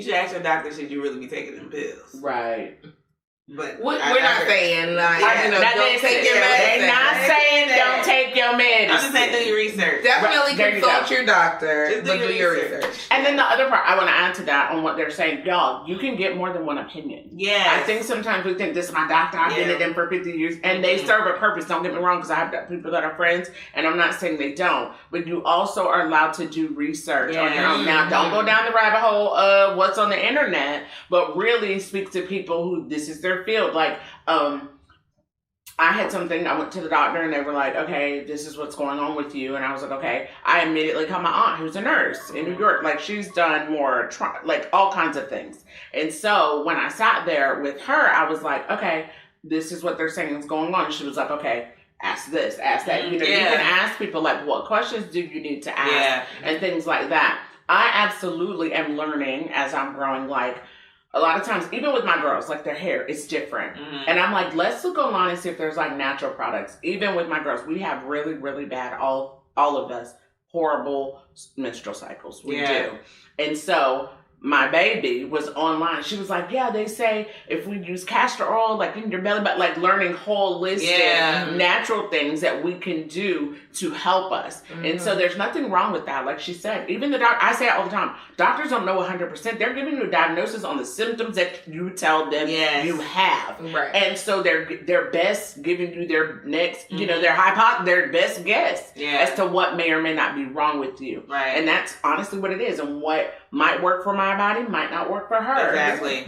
You should ask your doctor, should you really be taking them pills? Right. But we're not saying like don't take your medicine. They're not saying don't take your medicine. I'm just saying do your research. Definitely consult your doctor, but do your research. And then the other part I want to add to that on what they're saying, y'all, you can get more than one opinion. Yeah, I think sometimes we think this is my doctor. I've been at them for 50 years, and they serve a purpose. Don't get me wrong, because I have people that are friends, and I'm not saying they don't, but you also are allowed to do research on your own. Now, don't go down the rabbit hole of what's on the internet, but really speak to people who this is their field. Like, I had something, I went to the doctor and they were like, okay, this is what's going on with you. And I was like, okay. I immediately called my aunt, who's a nurse in New York. Like, she's done more, like, all kinds of things. And so when I sat there with her, I was like, okay, this is what they're saying is going on. And she was like, okay, ask this, ask that. You know, you can ask people, like, what questions do you need to ask? And things like that. I absolutely am learning as I'm growing, like, a lot of times, even with my girls, like their hair, it's different. And I'm like, let's look online and see if there's like natural products. Even with my girls, we have really, really bad, all of us, horrible menstrual cycles. We do. And so my baby was online. She was like, yeah, they say if we use castor oil, like in your belly button, like learning holistic, natural things that we can do to help us. And so there's nothing wrong with that. Like she said, even the doctor, I say it all the time, doctors don't know 100%. They're giving you a diagnosis on the symptoms that you tell them you have. Right. And so they're best giving you their next, you know, their best guess as to what may or may not be wrong with you. Right. And that's honestly what it is. And what might work for my body might not work for her. Exactly.